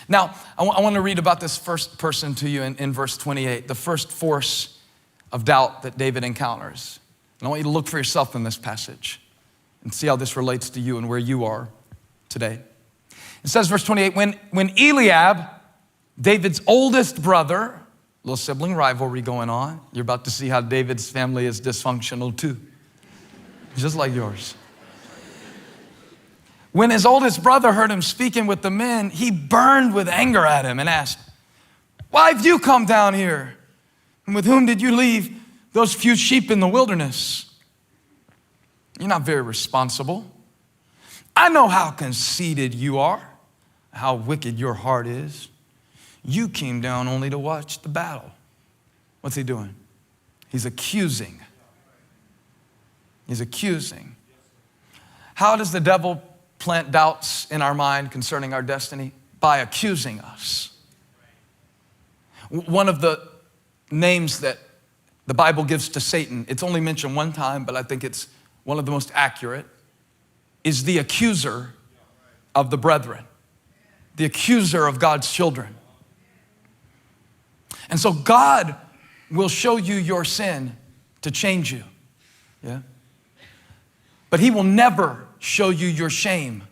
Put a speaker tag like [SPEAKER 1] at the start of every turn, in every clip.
[SPEAKER 1] Now, I want to read about this first person to you in verse 28, the first force of doubt that David encounters. And I want you to look for yourself in this passage and see how this relates to you and where you are today. It says, verse 28, when Eliab, David's oldest brother, little sibling rivalry going on. You're about to see how David's family is dysfunctional too, just like yours. When his oldest brother heard him speaking with the men, he burned with anger at him and asked, "Why have you come down here? And with whom did you leave those few sheep in the wilderness? You're not very responsible. I know how conceited you are, how wicked your heart is. You came down only to watch the battle." What's he doing? He's accusing. He's accusing. How does the devil plant doubts in our mind concerning our destiny? By accusing us. One of the names that the Bible gives to Satan, it's only mentioned one time, but I think it's one of the most accurate, is the accuser of the brethren, the accuser of God's children. And so God will show you your sin to change you, yeah? But he will never show you your shame.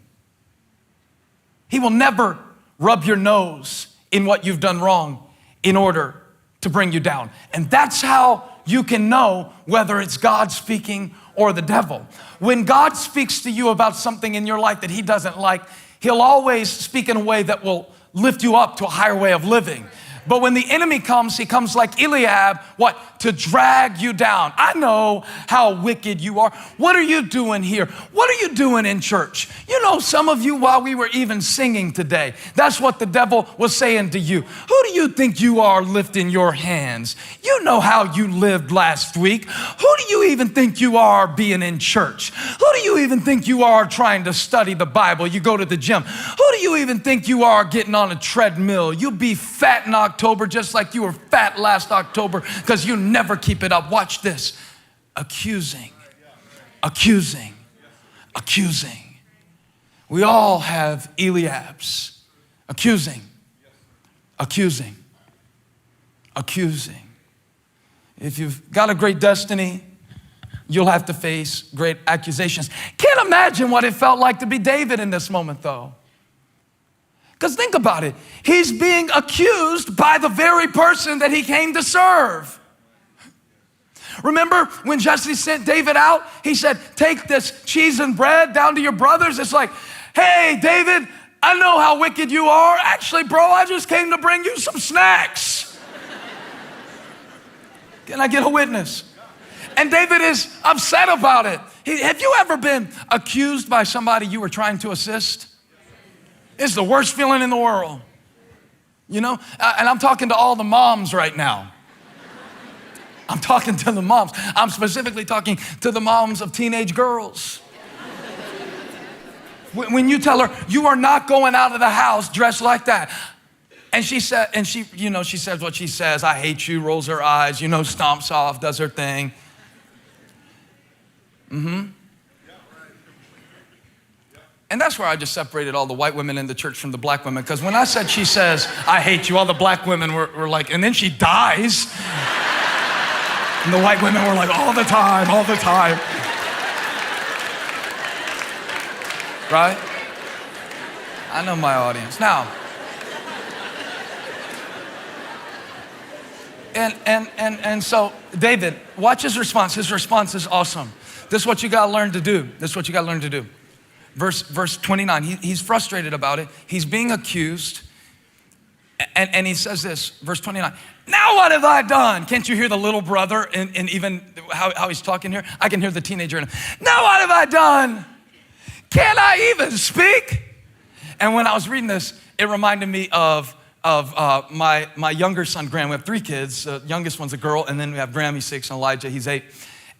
[SPEAKER 1] He will never rub your nose in what you've done wrong in order to bring you down. And that's how you can know whether it's God speaking or the devil. When God speaks to you about something in your life that he doesn't like, he'll always speak in a way that will lift you up to a higher way of living. But when the enemy comes, he comes like Eliab, what? To drag you down. I know how wicked you are. What are you doing here? What are you doing in church? You know, some of you, while we were even singing today, that's what the devil was saying to you. Who do you think you are lifting your hands? You know how you lived last week. Who do you even think you are being in church? Who do you even think you are trying to study the Bible? You go to the gym. Who do you even think you are getting on a treadmill? You'll be fat in October just like you were fat last October because you never keep it up. Watch this. Accusing, accusing, accusing. We all have Eliabs. Accusing, accusing, accusing. If you've got a great destiny, you'll have to face great accusations. Can't imagine what it felt like to be David in this moment, though. Because think about it. He's being accused by the very person that he came to serve. Remember when Jesse sent David out? He said, "Take this cheese and bread down to your brothers." It's like, "Hey, David, I know how wicked you are. Actually, bro, I just came to bring you some snacks." Can I get a witness? And David is upset about it. Have you ever been accused by somebody you were trying to assist? It's the worst feeling in the world, you know? And I'm talking to all the moms right now. I'm talking to the moms. I'm specifically talking to the moms of teenage girls. When you tell her, "You are not going out of the house dressed like that." And she said, she says what she says. "I hate you," rolls her eyes, stomps off, does her thing. And that's where I just separated all the white women in the church from the black women. Because when I said she says, "I hate you," all the black women were like, "And then she dies." And the white women were like, all the time, all the time. Right? I know my audience. Now, and so David, watch his response. His response is awesome. This is what you gotta learn to do. This is what you gotta learn to do. Verse 29, he's frustrated about it. He's being accused. And he says this, verse 29, "Now what have I done?" Can't you hear the little brother and even how he's talking here? I can hear the teenager in him. "Now what have I done? Can I even speak?" And when I was reading this, it reminded me of my younger son, Graham. We have 3 kids. The youngest one's a girl, and then we have Graham, he's 6, and Elijah, he's 8.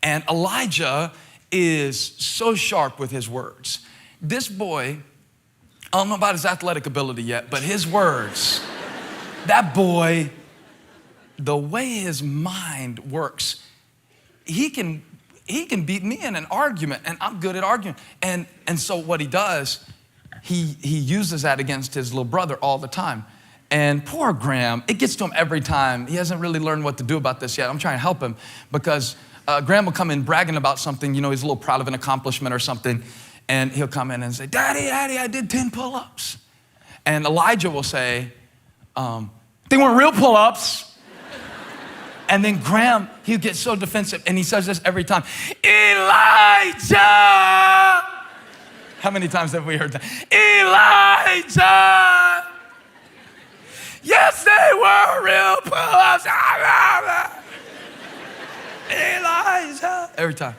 [SPEAKER 1] And Elijah is so sharp with his words. This boy, I don't know about his athletic ability yet, but his words, that boy, the way his mind works, he can beat me in an argument, and I'm good at arguing. And so what he does, he uses that against his little brother all the time. And poor Graham, it gets to him every time. He hasn't really learned what to do about this yet. I'm trying to help him because Graham will come in bragging about something, he's a little proud of an accomplishment or something, and he'll come in and say, Daddy, I did 10 pull-ups. And Elijah will say, they weren't real pull-ups. And then Graham, he'll get so defensive, and he says this every time, Elijah! How many times have we heard that? Elijah! Yes, they were real pull-ups. Elijah. Every time.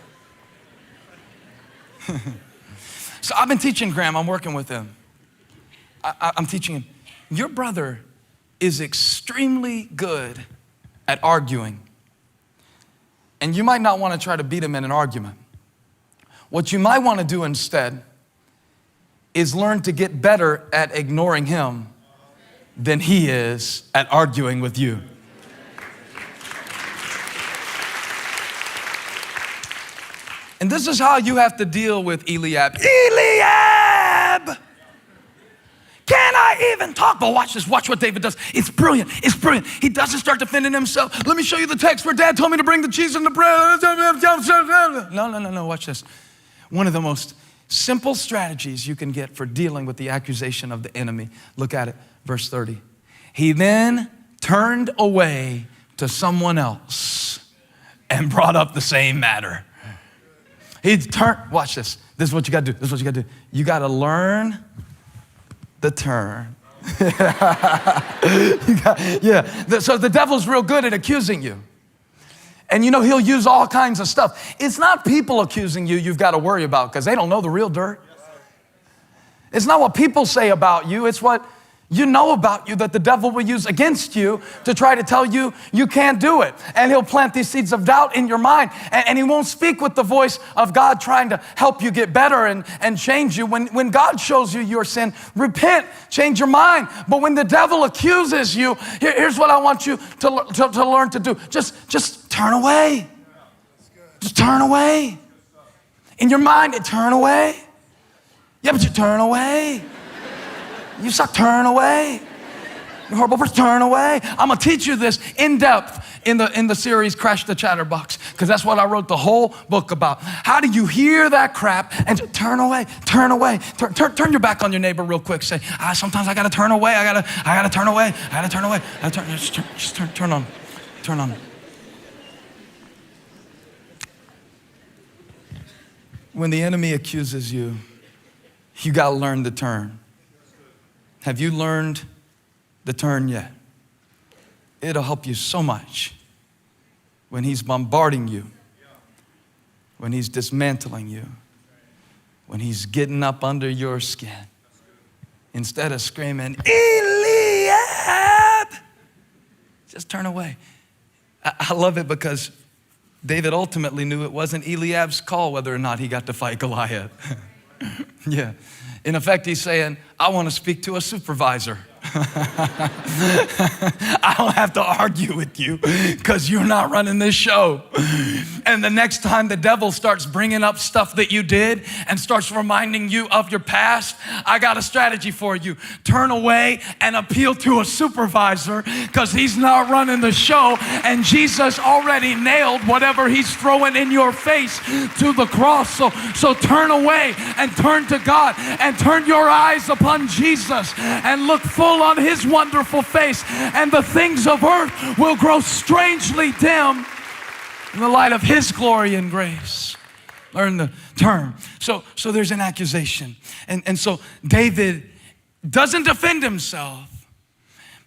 [SPEAKER 1] So I've been teaching Graham. I'm working with him. I'm teaching him. Your brother is extremely good at arguing. And you might not want to try to beat him in an argument. What you might want to do instead is learn to get better at ignoring him than he is at arguing with you. And this is how you have to deal with Eliab. Eliab! Can I even talk? But watch this, watch what David does. It's brilliant, it's brilliant. He doesn't start defending himself. Let me show you the text where Dad told me to bring the cheese and the bread. No, watch this. One of the most simple strategies you can get for dealing with the accusation of the enemy. Look at it, verse 30. He then turned away to someone else and brought up the same matter. Watch this. This is what you gotta do. This is what you gotta do. You gotta learn the turn. So the devil's real good at accusing you. And he'll use all kinds of stuff. It's not people accusing you you've got to worry about because they don't know the real dirt. It's not what people say about you. It's what you know about you that the devil will use against you to try to tell you you can't do it. And he'll plant these seeds of doubt in your mind. And he won't speak with the voice of God trying to help you get better and change you. When God shows you your sin, repent, change your mind. But when the devil accuses you, here's what I want you to learn to do. Just turn away. Just turn away. In your mind, turn away. Yeah, but you turn away. You suck, turn away. You're horrible person, turn away. I'm gonna teach you this in depth in the series Crash the Chatterbox, because that's what I wrote the whole book about. How do you hear that crap and turn away, turn away, turn your back on your neighbor real quick. Say, sometimes I gotta turn away, I gotta turn away, I gotta turn away. Just turn on. When the enemy accuses you, you gotta learn the turn. Have you learned the turn yet? It'll help you so much when he's bombarding you, when he's dismantling you, when he's getting up under your skin. Instead of screaming, Eliab, just turn away. I love it because David ultimately knew it wasn't Eliab's call whether or not he got to fight Goliath. Yeah. In effect, he's saying, I want to speak to a supervisor. I don't have to argue with you because you're not running this show. And the next time the devil starts bringing up stuff that you did and starts reminding you of your past, I got a strategy for you. Turn away and appeal to a supervisor because he's not running the show, and Jesus already nailed whatever he's throwing in your face to the cross. So turn away and turn to God and turn your eyes upon Jesus and look full on his wonderful face, and the things of earth will grow strangely dim in the light of his glory and grace. Learn the term. So there's an accusation. And so David doesn't defend himself.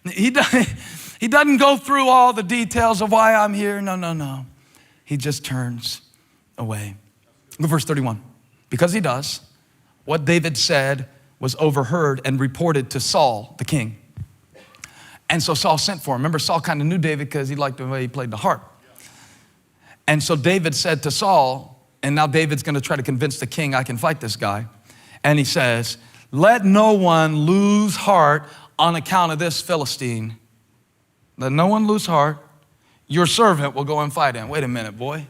[SPEAKER 1] He doesn't go through all the details of why I'm here. No. He just turns away. Look at verse 31. Because he does, what David said was overheard and reported to Saul, the king. And so Saul sent for him. Remember, Saul kind of knew David because he liked the way he played the harp. And so David said to Saul, and now David's going to try to convince the king, I can fight this guy. And he says, let no one lose heart on account of this Philistine. Let no one lose heart. Your servant will go and fight him. Wait a minute, boy.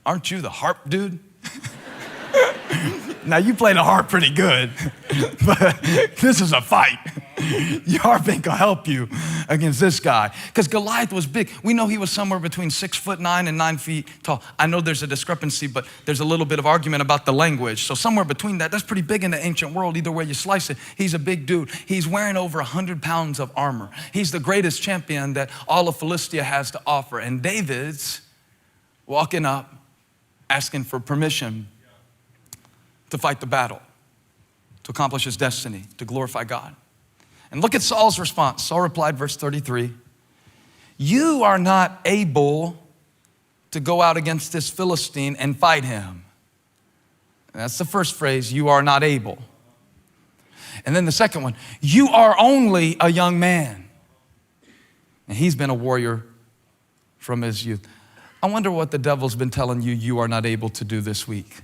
[SPEAKER 1] Aren't you the harp dude? Now you play the harp pretty good, but this is a fight. Your harp ain't gonna help you against this guy. Because Goliath was big. We know he was somewhere between 6'9" and 9 feet tall. I know there's a discrepancy, but there's a little bit of argument about the language. So somewhere between that's pretty big in the ancient world, either way you slice it. He's a big dude. He's wearing over 100 pounds of armor. He's the greatest champion that all of Philistia has to offer. And David's walking up, asking for permission to fight the battle, to accomplish his destiny, to glorify God. And look at Saul's response. Saul replied, verse 33, you are not able to go out against this Philistine and fight him. And that's the first phrase, you are not able. And then the second one, you are only a young man. And he's been a warrior from his youth. I wonder what the devil's been telling you you are not able to do this week.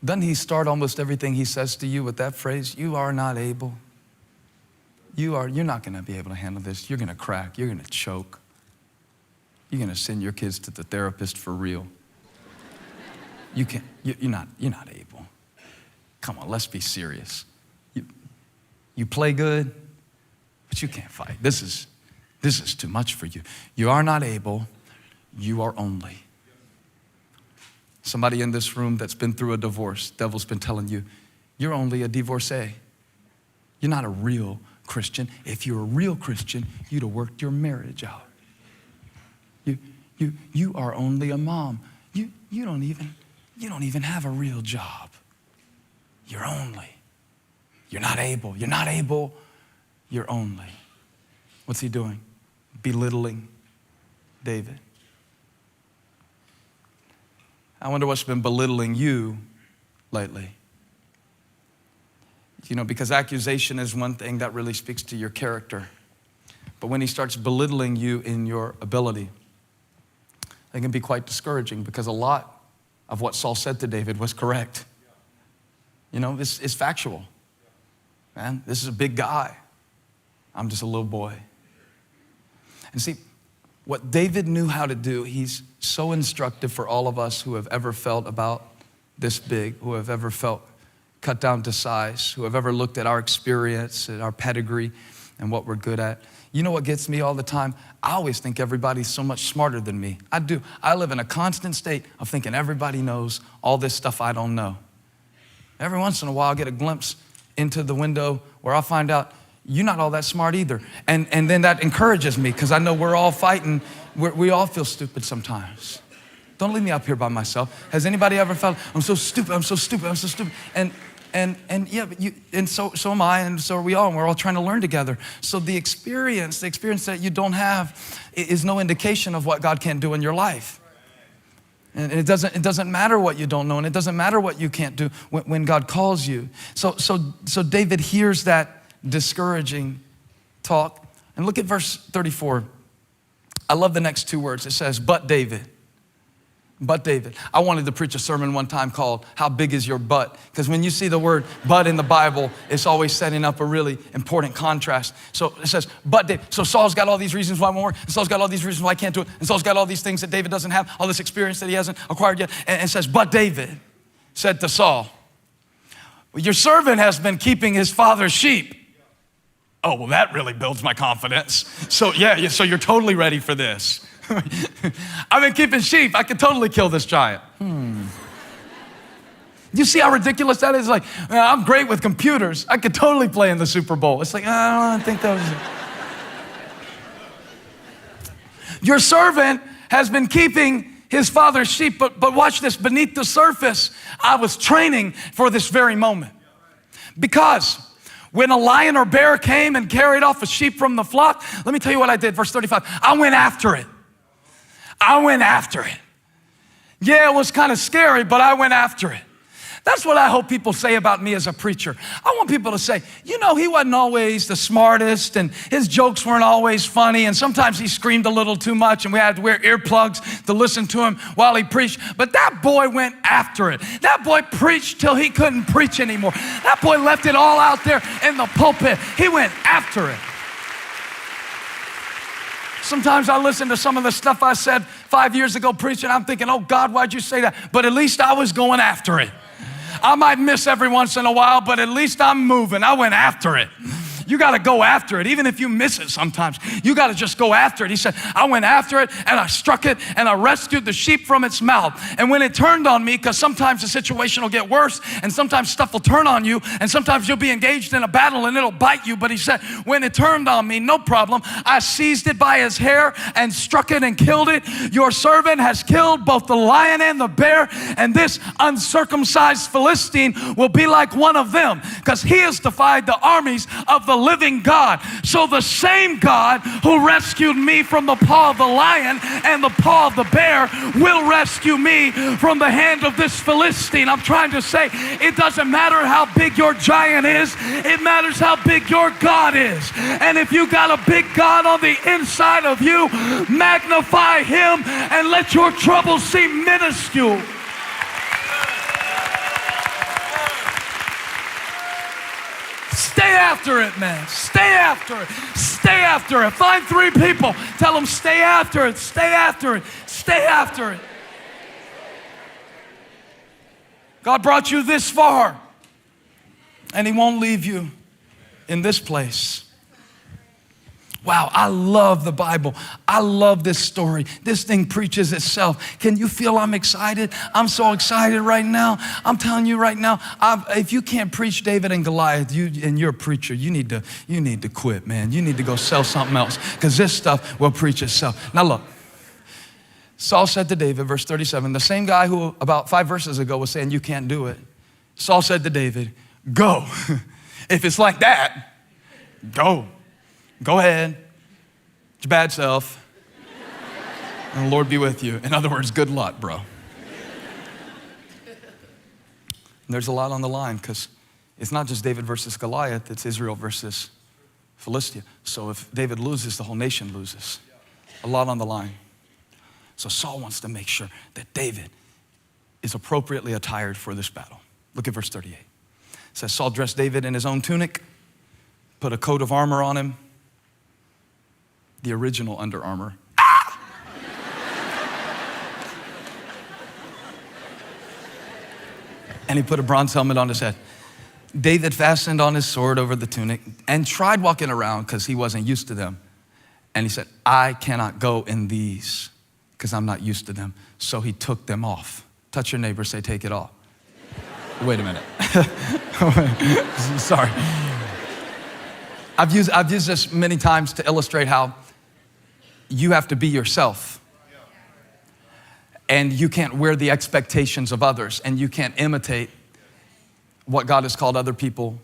[SPEAKER 1] Doesn't he start almost everything he says to you with that phrase? You are not able. You're not gonna be able to handle this. You're gonna crack, you're gonna choke. You're gonna send your kids to the therapist for real. You're not able. Come on, let's be serious. You play good, but you can't fight. This is too much for you. You are not able, you are only. Somebody in this room that's been through a divorce, devil's been telling you, you're only a divorcee. You're not a real Christian. If you're a real Christian, you'd have worked your marriage out. You are only a mom. You don't even have a real job. You're only. You're not able. You're not able. You're only. What's he doing? Belittling David. I wonder what's been belittling you lately. You know, because accusation is one thing that really speaks to your character. But when he starts belittling you in your ability, it can be quite discouraging because a lot of what Saul said to David was correct. You know, this is factual. Man, this is a big guy. I'm just a little boy. And see, what David knew how to do, he's so instructive for all of us who have ever felt about this big, who have ever felt cut down to size, who have ever looked at our experience, at our pedigree, and what we're good at. You know what gets me all the time? I always think everybody's so much smarter than me. I do. I live in a constant state of thinking everybody knows all this stuff I don't know. Every once in a while, I get a glimpse into the window where I'll find out you're not all that smart either. And then that encourages me because I know we're all fighting. We all feel stupid sometimes. Don't leave me up here by myself. Has anybody ever felt, I'm so stupid, I'm so stupid, I'm so stupid? And but so am I, and so are we all, and we're all trying to learn together. So the experience that you don't have is no indication of what God can do in your life. And it doesn't matter what you don't know, and it doesn't matter what you can't do when God calls you. So David hears that discouraging talk. And look at verse 34. I love the next two words. It says, but David. But David. I wanted to preach a sermon one time called, How Big Is Your Butt? Because when you see the word but in the Bible, it's always setting up a really important contrast. So it says, but David. So Saul's got all these reasons why it won't work. And Saul's got all these reasons why I can't do it. And Saul's got all these things that David doesn't have, all this experience that he hasn't acquired yet. And it says, but David said to Saul, your servant has been keeping his father's sheep. Oh, well, that really builds my confidence. So yeah, so you're totally ready for this. I've been keeping sheep. I could totally kill this giant. You see how ridiculous that is? Like, I'm great with computers. I could totally play in the Super Bowl. It's like, I don't think that was it. Your servant has been keeping his father's sheep, but watch this. Beneath the surface, I was training for this very moment. Because when a lion or bear came and carried off a sheep from the flock, let me tell you what I did, verse 35. I went after it. I went after it. Yeah, it was kind of scary, but I went after it. That's what I hope people say about me as a preacher. I want people to say, you know, he wasn't always the smartest and his jokes weren't always funny and sometimes he screamed a little too much and we had to wear earplugs to listen to him while he preached. But that boy went after it. That boy preached till he couldn't preach anymore. That boy left it all out there in the pulpit. He went after it. Sometimes I listen to some of the stuff I said 5 years ago preaching. I'm thinking, oh God, why'd you say that? But at least I was going after it. I might miss every once in a while, but at least I'm moving. I went after it. You got to go after it. Even if you miss it sometimes, you got to just go after it. He said, I went after it and I struck it and I rescued the sheep from its mouth. And when it turned on me, because sometimes the situation will get worse and sometimes stuff will turn on you and sometimes you'll be engaged in a battle and it'll bite you. But he said, when it turned on me, no problem. I seized it by his hair and struck it and killed it. Your servant has killed both the lion and the bear, and this uncircumcised Philistine will be like one of them, because he has defied the armies of the living God. So the same God who rescued me from the paw of the lion and the paw of the bear will rescue me from the hand of this Philistine. I'm trying to say, it doesn't matter how big your giant is, it matters how big your God is. And if you got a big God on the inside of you, magnify him and let your troubles seem minuscule. Stay after it, man. Stay after it. Stay after it. Find 3 people. Tell them, stay after it. Stay after it. Stay after it. God brought you this far, and he won't leave you in this place. Wow, I love the Bible. I love this story. This thing preaches itself. Can you feel I'm excited? I'm so excited right now. I'm telling you right now, if you can't preach David and Goliath, and you're a preacher, you need to quit, man. You need to go sell something else, because this stuff will preach itself. Now look, Saul said to David, verse 37, the same guy who about 5 verses ago was saying you can't do it. Saul said to David, go. If it's like that, go. Go ahead, it's your bad self, and the Lord be with you. In other words, good luck, bro. And there's a lot on the line, because it's not just David versus Goliath, it's Israel versus Philistia. So if David loses, the whole nation loses. A lot on the line. So Saul wants to make sure that David is appropriately attired for this battle. Look at verse 38. It says, Saul dressed David in his own tunic, put a coat of armor on him, the original Under Armour. And he put a bronze helmet on his head. David fastened on his sword over the tunic and tried walking around because he wasn't used to them. And he said, I cannot go in these because I'm not used to them. So he took them off. Touch your neighbor, say, take it off. Wait a minute. Sorry. I've used this many times to illustrate how you have to be yourself. And you can't wear the expectations of others, and you can't imitate what God has called other people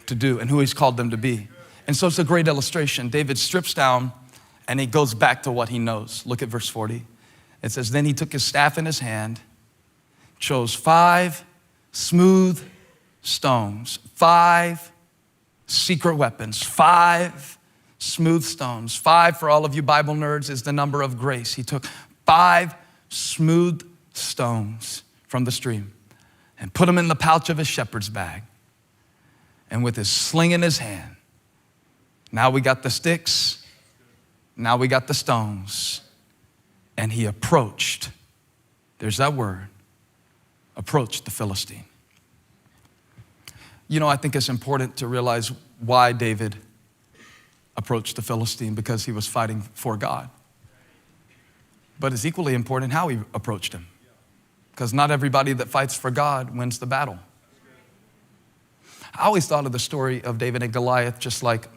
[SPEAKER 1] to do and who he's called them to be. And so it's a great illustration. David strips down and he goes back to what he knows. Look at verse 40. It says, then he took his staff in his hand, chose 5 smooth stones, 5 secret weapons, 5 smooth stones. 5, for all of you Bible nerds, is the number of grace. He took 5 smooth stones from the stream and put them in the pouch of his shepherd's bag. And with his sling in his hand, now we got the sticks, now we got the stones. And he approached, there's that word, approached the Philistine. You know, I think it's important to realize why David approached the Philistine, because he was fighting for God. But it's equally important how he approached him, because not everybody that fights for God wins the battle. I always thought of the story of David and Goliath just like,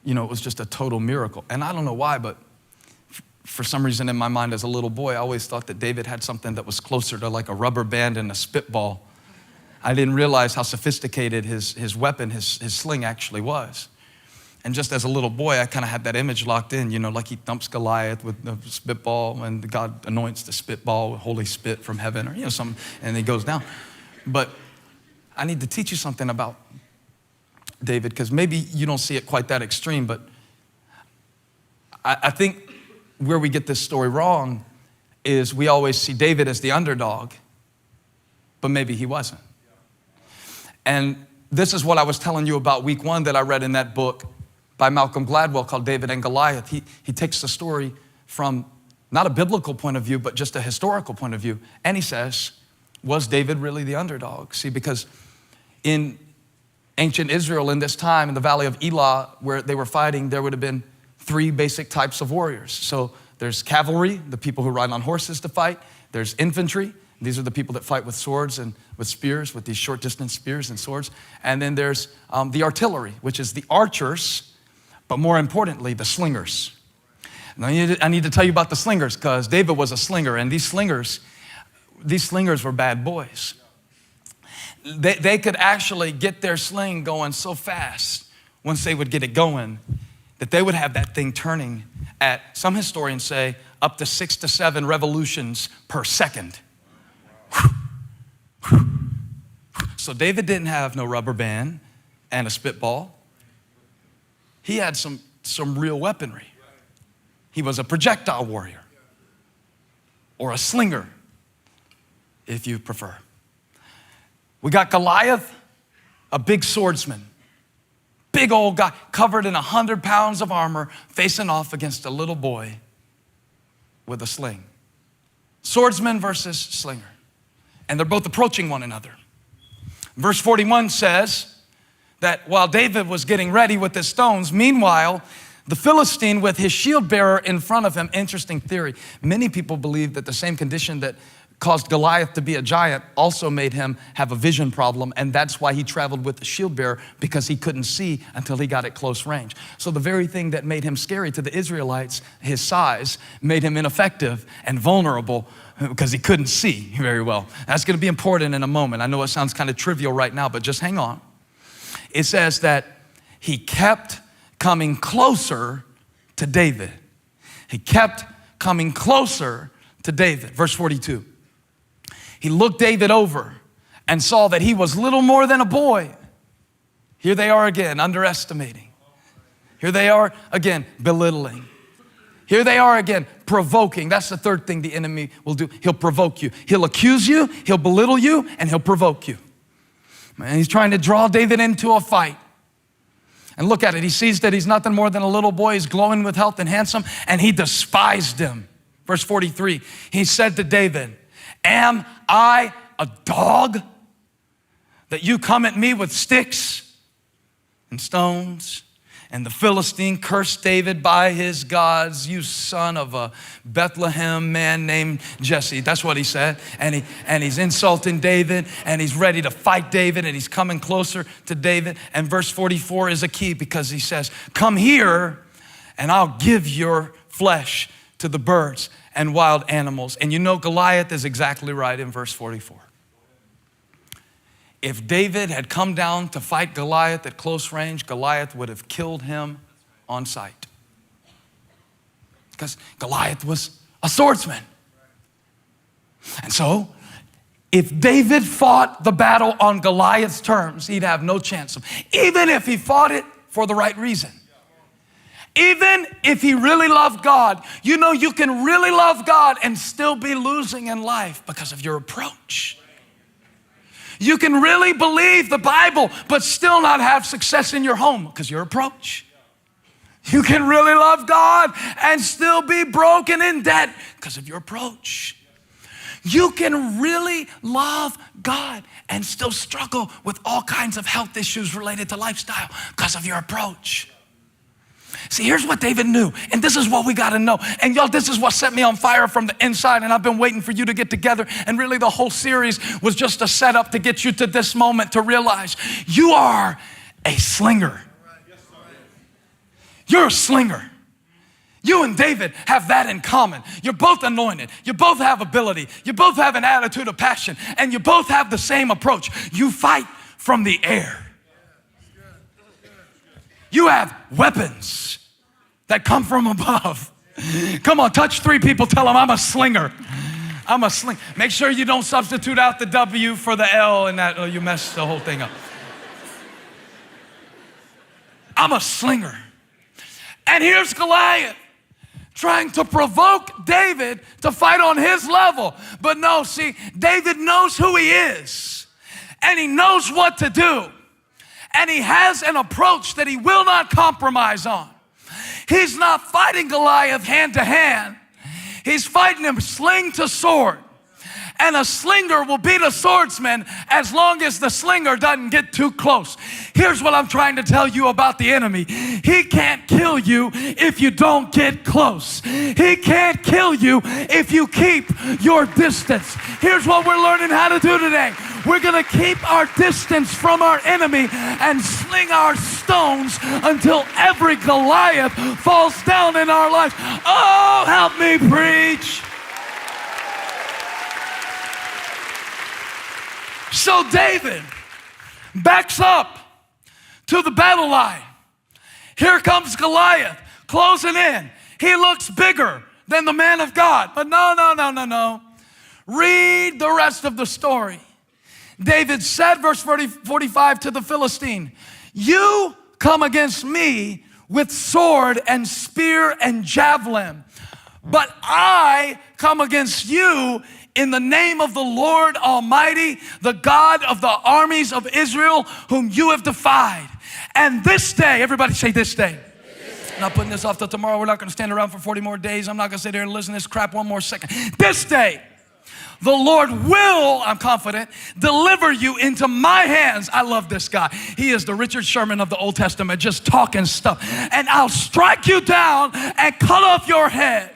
[SPEAKER 1] you know, it was just a total miracle. And I don't know why, but for some reason in my mind as a little boy, I always thought that David had something that was closer to like a rubber band and a spitball. I didn't realize how sophisticated his weapon, his sling actually was. And just as a little boy, I kind of had that image locked in, you know, like he thumps Goliath with the spitball and God anoints the spitball with holy spit from heaven, or, you know, something, and he goes down. But I need to teach you something about David, because maybe you don't see it quite that extreme, but I think where we get this story wrong is we always see David as the underdog, but maybe he wasn't. And this is what I was telling you about week 1 that I read in that book by Malcolm Gladwell called David and Goliath. He takes the story from not a biblical point of view, but just a historical point of view. And he says, Was David really the underdog? See, because in ancient Israel in this time, in the valley of Elah, where they were fighting, there would have been 3 basic types of warriors. So there's cavalry, the people who ride on horses to fight. There's infantry. These are the people that fight with swords and with spears, with these short distance spears and swords. And then there's the artillery, which is the archers, but more importantly, the slingers. Now I need to tell you about the slingers, because David was a slinger, and these slingers were bad boys. They could actually get their sling going so fast once they would get it going that they would have that thing turning at, some historians say, up to 6 to 7 revolutions per second. So David didn't have no rubber band and a spitball. He had some real weaponry. He was a projectile warrior, or a slinger, if you prefer. We got Goliath, a big swordsman, big old guy, covered in 100 pounds of armor, facing off against a little boy with a sling. Swordsman versus slinger. And they're both approaching one another. Verse 41 says that while David was getting ready with his stones, meanwhile, the Philistine with his shield bearer in front of him. Interesting theory. Many people believe that the same condition that caused Goliath to be a giant also made him have a vision problem, and that's why he traveled with the shield bearer, because he couldn't see until he got at close range. So the very thing that made him scary to the Israelites, his size, made him ineffective and vulnerable because he couldn't see very well. That's going to be important in a moment. I know it sounds kind of trivial right now, but just hang on. It says that he kept coming closer to David. He kept coming closer to David. Verse 42. He looked David over and saw that he was little more than a boy. Here they are again, underestimating. Here they are again, belittling. Here they are again, provoking. That's the third thing the enemy will do. He'll provoke you. He'll accuse you, he'll belittle you, and he'll provoke you. Man, he's trying to draw David into a fight. And look at it. He sees that he's nothing more than a little boy. He's glowing with health and handsome, and he despised him. Verse 43, he said to David, "Am I a dog that you come at me with sticks and stones?" And the Philistine cursed David by his gods, "You son of a Bethlehem man named Jesse." That's what he said. And he's insulting David, and he's ready to fight David, and he's coming closer to David. And verse 44 is a key, because he says, "Come here and I'll give your flesh to the birds and wild animals." And you know Goliath is exactly right in verse 44. If David had come down to fight Goliath at close range, Goliath would have killed him on sight. Because Goliath was a swordsman. And so, if David fought the battle on Goliath's terms, he'd have no chance. Even if he fought it for the right reason. Even if he really loved God, you know you can really love God and still be losing in life because of your approach. You can really believe the Bible, but still not have success in your home because of your approach. You can really love God and still be broken in debt because of your approach. You can really love God and still struggle with all kinds of health issues related to lifestyle because of your approach. See, here's what David knew, and this is what we got to know. And y'all, this is what set me on fire from the inside, and I've been waiting for you to get together, and really the whole series was just a setup to get you to this moment to realize you are a slinger. You're a slinger. You and David have that in common. You're both anointed. You both have ability. You both have an attitude of passion, and you both have the same approach. You fight from the air. You have weapons that come from above. Come on, touch 3 people, tell them I'm a slinger. I'm a slinger. Make sure you don't substitute out the W for the L and that, or you mess the whole thing up. I'm a slinger. And here's Goliath trying to provoke David to fight on his level. But no, see, David knows who he is, and he knows what to do. And he has an approach that he will not compromise on. He's not fighting Goliath hand to hand. He's fighting him sling to sword. And a slinger will beat a swordsman as long as the slinger doesn't get too close. Here's what I'm trying to tell you about the enemy. He can't kill you if you don't get close. He can't kill you if you keep your distance. Here's what we're learning how to do today. We're going to keep our distance from our enemy and sling our stones until every Goliath falls down in our life. Oh, help me preach. So David backs up to the battle line. Here comes Goliath closing in. He looks bigger than the man of God. But no. Read the rest of the story. David said, verse 45 to the Philistine, you come against me with sword and spear and javelin, but I come against you in the name of the Lord Almighty, the God of the armies of Israel, whom you have defied. And this day, everybody say this day. I'm not putting this off till tomorrow. We're not going to stand around for 40 more days. I'm not going to sit here and listen to this crap one more second. This day, the Lord will, I'm confident, deliver you into my hands. I love this guy. He is the Richard Sherman of the Old Testament, just talking stuff. And I'll strike you down and cut off your head.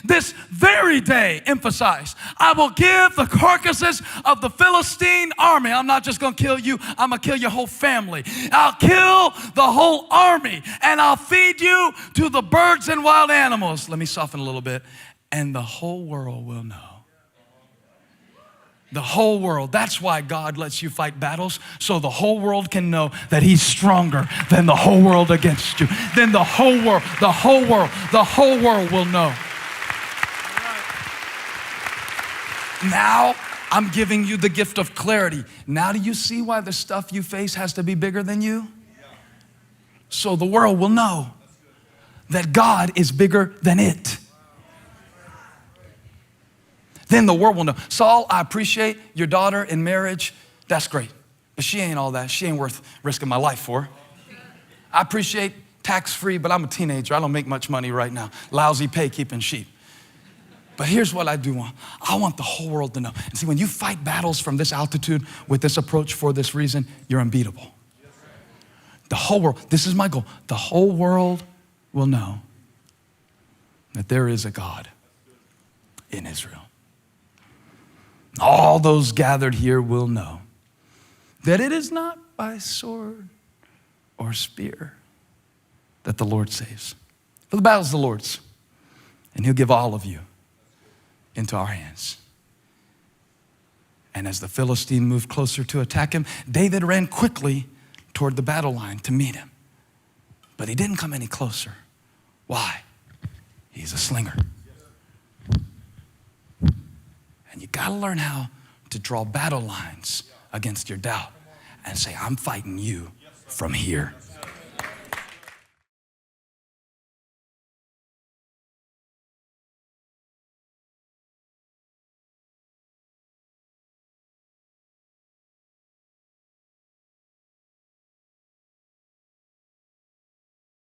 [SPEAKER 1] This very day, emphasize, I will give the carcasses of the Philistine army. I'm not just going to kill you. I'm going to kill your whole family. I'll kill the whole army, and I'll feed you to the birds and wild animals. Let me soften a little bit. And the whole world will know. The whole world. That's why God lets you fight battles, so the whole world can know that he's stronger than the whole world against you. Then the whole world will know. Now, I'm giving you the gift of clarity. Now do you see why the stuff you face has to be bigger than you? So the world will know that God is bigger than it. Then the world will know. Saul, I appreciate your daughter in marriage. That's great. But she ain't all that. She ain't worth risking my life for. I appreciate tax-free, but I'm a teenager. I don't make much money right now. Lousy pay keeping sheep. But here's what I do want. I want the whole world to know. And see, when you fight battles from this altitude with this approach for this reason, you're unbeatable. The whole world, this is my goal. The whole world will know that there is a God in Israel. All those gathered here will know that it is not by sword or spear that the Lord saves. For the battle is the Lord's, and he'll give all of you into our hands. And as the Philistine moved closer to attack him, David ran quickly toward the battle line to meet him. But he didn't come any closer. Why? He's a slinger. And you gotta learn how to draw battle lines against your doubt and say, I'm fighting you from here.